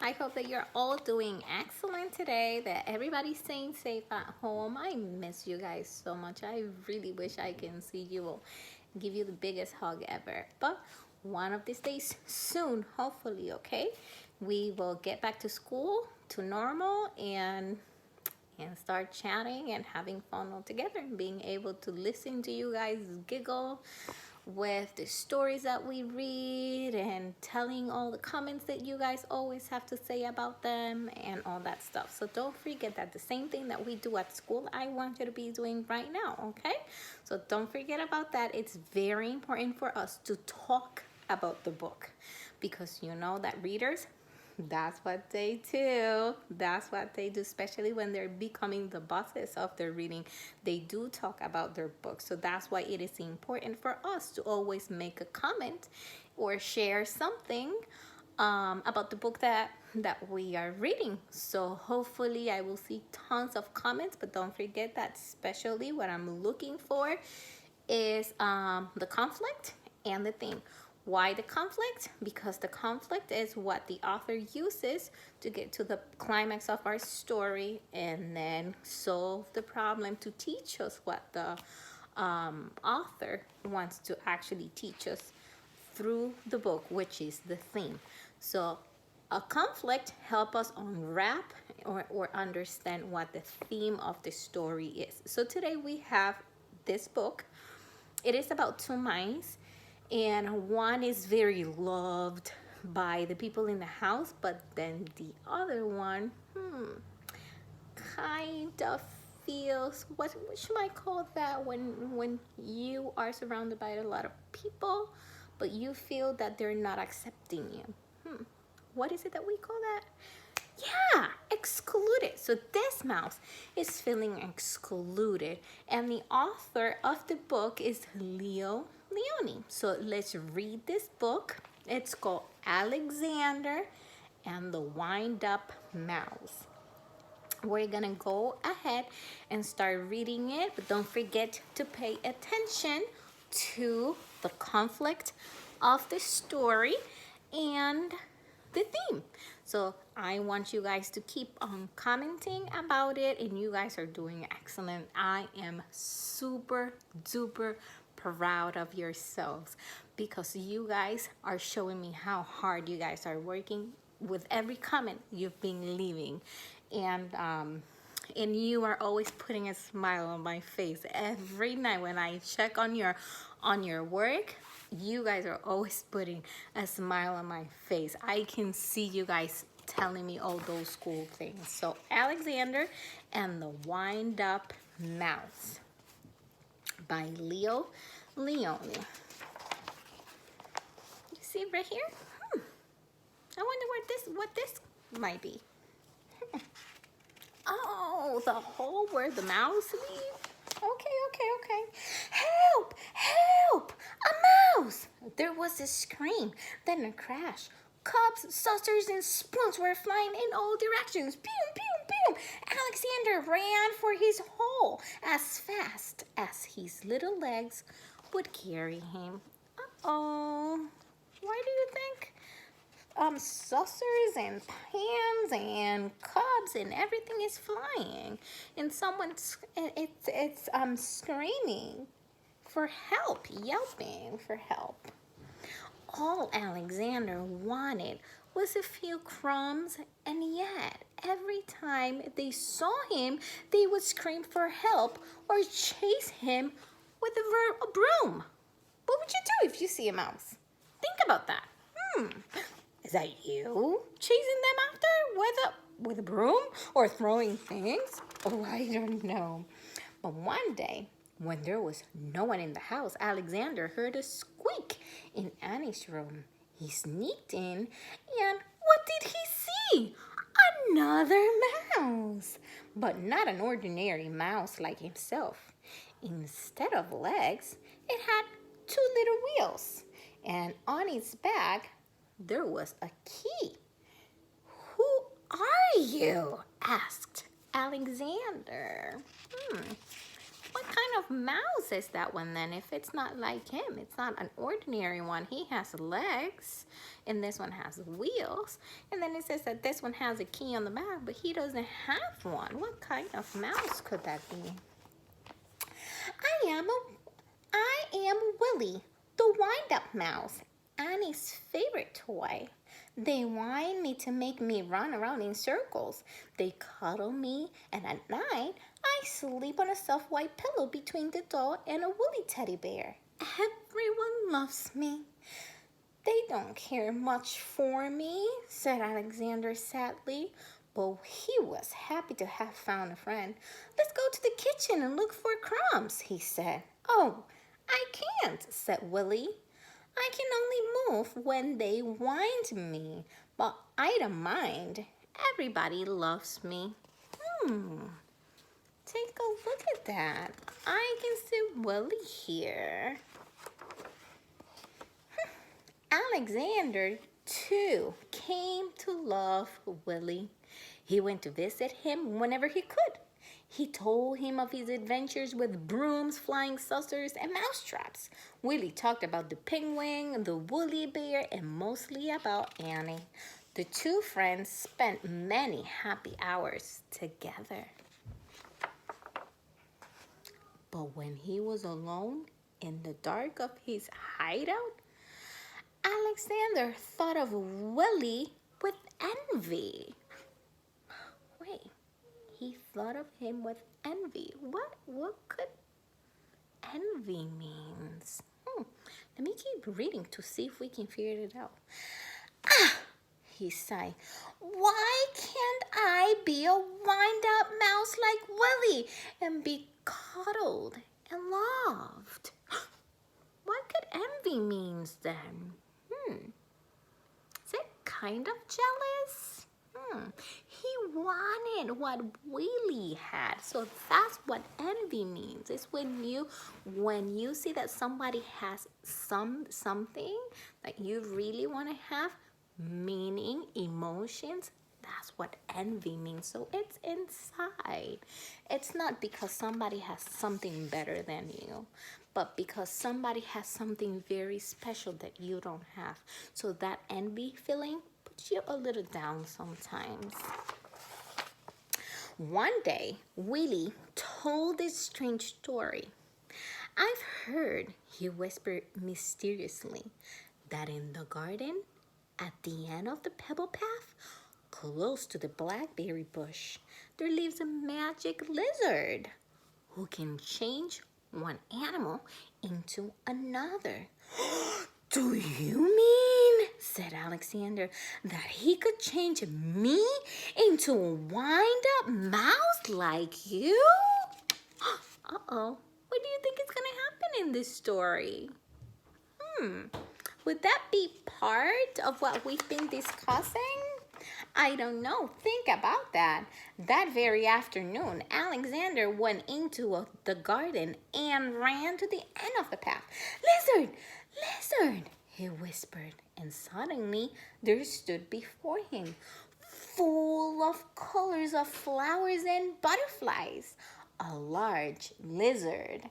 I hope that you're all doing excellent today, that everybody's staying safe at home. I miss you guys so much. I really wish I can see you all, give you the biggest hug ever. But one of these days soon, hopefully, okay? We will get back to school, to normal, and start chatting and having fun all together and being able to listen to you guys giggle with the stories that we read and telling all the comments that you guys always have to say about them and all that stuff. So don't forget that the same thing that we do at school, I want you to be doing right now, okay? So don't forget about that. It's very important for us to talk about the book because you know that readers, that's what they do. That's what they do, especially when they're becoming the bosses of their reading. They do talk about their books. So that's why it is important for us to always make a comment or share something about the book that we are reading. So hopefully I will see tons of comments, but don't forget that especially what I'm looking for is the conflict and the theme. Why the conflict? Because the conflict is what the author uses to get to the climax of our story and then solve the problem to teach us what the author wants to actually teach us through the book, which is the theme. So a conflict helps us unwrap or understand what the theme of the story is. So today we have this book. It is about two mice, and one is very loved by the people in the house, but then the other one kind of feels, what should I call that, when you are surrounded by a lot of people but you feel that they're not accepting you. What is it that we call that? Yeah, excluded. So this mouse is feeling excluded, and the author of the book is Lionni. So let's read this book. It's called Alexander and the Wind Up Mouse. We're gonna go ahead and start reading it, but don't forget to pay attention to the conflict of the story and the theme. So I want you guys to keep on commenting about it, and you guys are doing excellent. I am super duper proud of yourselves because you guys are showing me how hard you guys are working with every comment you've been leaving, and you are always putting a smile on my face every night when I check on your work. You guys are always putting a smile on my face. I can see you guys telling me all those cool things. So Alexander and the Wind Up Mouse by Lionni. You see right here? I wonder what this might be. Oh, the hole where the mouse lives. Okay. Help! Help! A mouse! There was a scream, then a crash. Cups, saucers, and spoons were flying in all directions. Pew, pew, pew! Alexander ran for his hole as fast as his little legs would carry him. Uh-oh. Why do you think saucers and pans and cups and everything is flying, and someone's it's screaming for help, yelping for help? All Alexander wanted was a few crumbs, and yet every time they saw him, they would scream for help or chase him with a broom. What would you do if you see a mouse? Think about that. Is that you chasing them after with a broom or throwing things? Oh, I don't know. But one day, when there was no one in the house, Alexander heard a squeak in Annie's room. He sneaked in, and what did he see? Another mouse, but not an ordinary mouse like himself. Instead of legs, it had two little wheels, and on its back, there was a key. Who are you? Asked Alexander. What kind of mouse is that one then? If it's not like him, it's not an ordinary one. He has legs, and this one has wheels. And then it says that this one has a key on the back, but he doesn't have one. What kind of mouse could that be? I am Willie, the wind-up mouse, Annie's favorite toy. They wind me to make me run around in circles. They cuddle me, and at night, I sleep on a soft white pillow between the doll and a woolly teddy bear. Everyone loves me. They don't care much for me, said Alexander sadly. But he was happy to have found a friend. Let's go to the kitchen and look for crumbs, he said. Oh, I can't, said Willie. I can only move when they wind me, but I don't mind. Everybody loves me. Take a look at that. I can see Willie here. Alexander, too, came to love Willie. He went to visit him whenever he could. He told him of his adventures with brooms, flying saucers, and mousetraps. Willie talked about the penguin, the woolly bear, and mostly about Annie. The two friends spent many happy hours together. But when he was alone in the dark of his hideout, Alexander thought of Willie with envy. Wait, he thought of him with envy. What could envy means? Let me keep reading to see if we can figure it out. He sighed. Why can't I be a wind-up mouse like Willie and be cuddled and loved? What could envy means then? Is it kind of jealous? He wanted what Willie had. So that's what envy means. It's when you see that somebody has something that you really want to have, meaning, emotions, that's what envy means. So it's inside. It's not because somebody has something better than you, but because somebody has something very special that you don't have. So that envy feeling puts you a little down sometimes. One day, Willie told this strange story. I've heard, he whispered mysteriously, that in the garden, at the end of the pebble path, close to the blackberry bush, there lives a magic lizard who can change one animal into another. Do you mean, said Alexander, that he could change me into a wind-up mouse like you? Uh-oh, what do you think is going to happen in this story? Would that be part of what we've been discussing? I don't know. Think about that. That very afternoon, Alexander went into the garden and ran to the end of the path. Lizard! Lizard! He whispered, and suddenly there stood before him, full of colors of flowers and butterflies, a large lizard.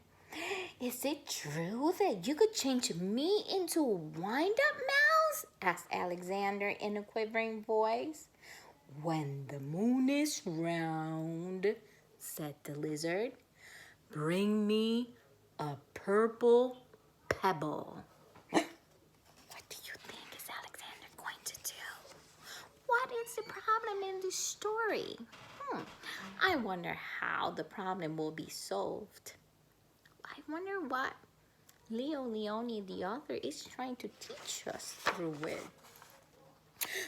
Is it true that you could change me into a wind-up mouse? Asked Alexander in a quivering voice. When the moon is round, said the lizard, bring me a purple pebble. What do you think is Alexander going to do? What is the problem in this story? I wonder how the problem will be solved. I wonder what Lionni, the author, is trying to teach us through it.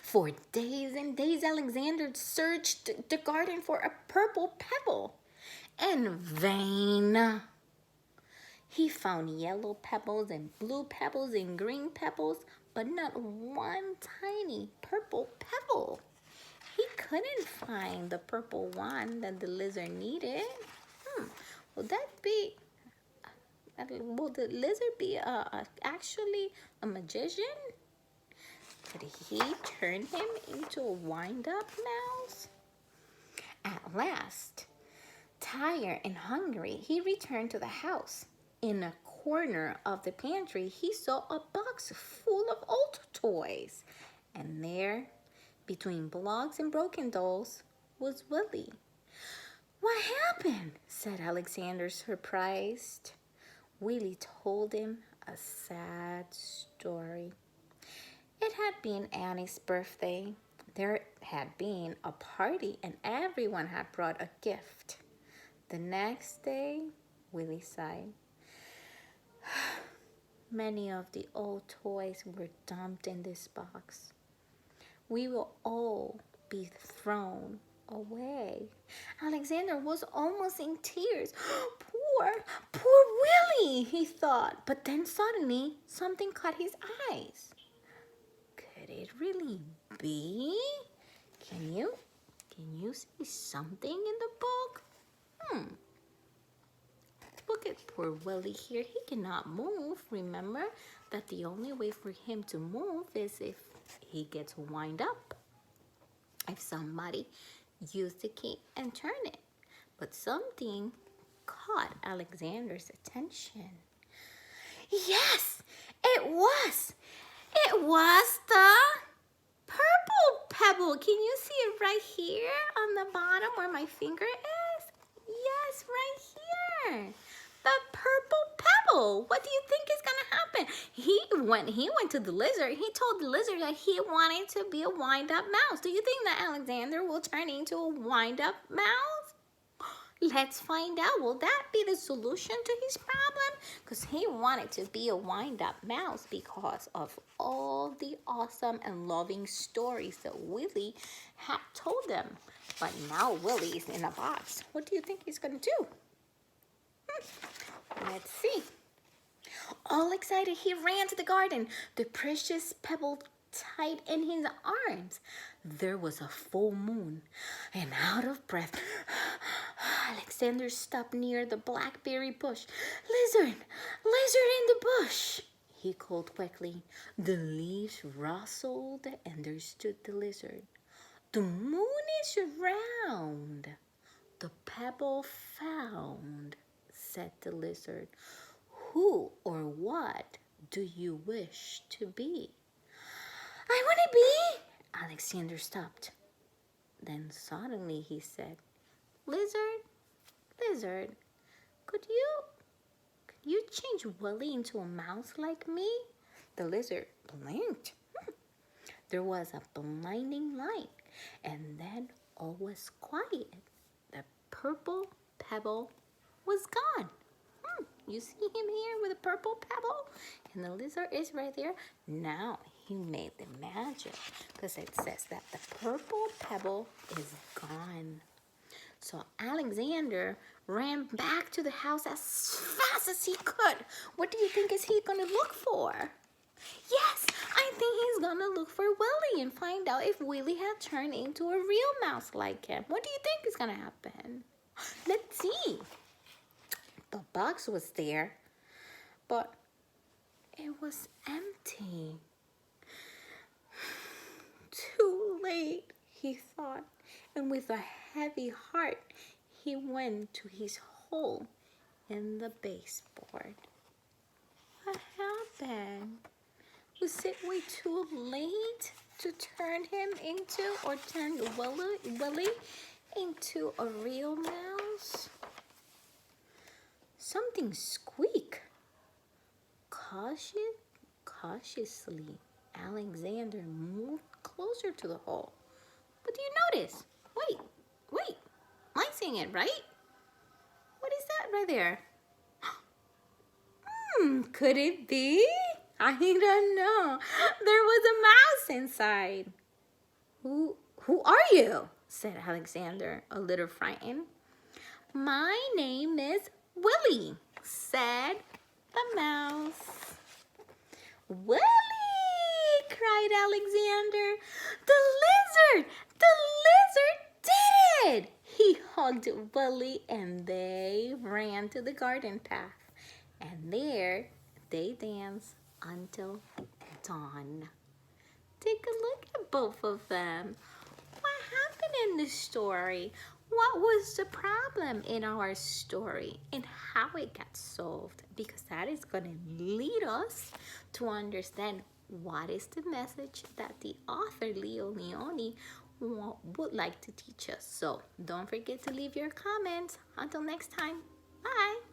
For days and days, Alexander searched the garden for a purple pebble. In vain. He found yellow pebbles and blue pebbles and green pebbles, but not one tiny purple pebble. He couldn't find the purple one that the lizard needed. Will the lizard be actually a magician? Could he turn him into a wind-up mouse? At last, Tired and hungry, he returned to the house. In a corner of the pantry, he saw a box full of old toys. And there, between blocks and broken dolls, was Willie. "What happened?" said Alexander, surprised. Willie told him a sad story. It had been Annie's birthday. There had been a party and everyone had brought a gift. The next day, Willie sighed. Many of the old toys were dumped in this box. We will all be thrown away. Alexander was almost in tears. Poor Willie, he thought. But then suddenly something caught his eyes. Could it really be? Can you see something in the book? Look at poor Willie here. He cannot move. Remember that the only way for him to move is if he gets wind up. If somebody used the key and turn it. But something caught Alexander's attention. Yes, it was. It was the purple pebble. Can you see it right here on the bottom where my finger is? Yes, right here. The purple pebble. What do you think is gonna happen? When he went to the lizard, he told the lizard that he wanted to be a wind-up mouse. Do you think that Alexander will turn into a wind-up mouse? Let's find out. Will that be the solution to his problem? Because he wanted to be a wind-up mouse because of all the awesome and loving stories that Willie had told them. But now Willie is in a box. What do you think he's going to do? Let's see. All excited, he ran to the garden, the precious pebble tight in his arms. There was a full moon, and out of breath, Alexander stopped near the blackberry bush. Lizard in the bush, he called quickly. The leaves rustled, and there stood the lizard. The moon is round, the pebble found, said the lizard. Who or what do you wish to be? I want to be. Alexander stopped. Then suddenly he said, Lizard, could you change Willie into a mouse like me? The lizard blinked. There was a blinding light, and then all was quiet. The purple pebble was gone. You see him here with a purple pebble? And the lizard is right there. Now he made the magic because it says that the purple pebble is gone. So Alexander ran back to the house as fast as he could. What do you think is he going to look for? Yes, I think he's going to look for Willie and find out if Willie had turned into a real mouse like him. What do you think is going to happen? Let's see. The box was there, but it was empty. Too late, he thought, and with a heavy heart, he went to his hole in the baseboard. What happened? Was it way too late to turn him into, or turn Willie into a real mouse? Something squeaked. Cautiously, Alexander moved closer to the hole. What do you notice? Wait. Am I seeing it right? What is that right there? Could it be? I don't know. There was a mouse inside. Who are you? Said Alexander, a little frightened. My name is Willie, said the mouse. Willie, cried Alexander. The lizard did it! He hugged Willie and they ran to the garden path. And there they danced until dawn. Take a look at both of them. What happened in this story? what was the problem in our story and how it got solved, because that is going to lead us to understand what is the message that the author Leo Lionni would like to teach us. So don't forget to leave your comments. Until next time, bye.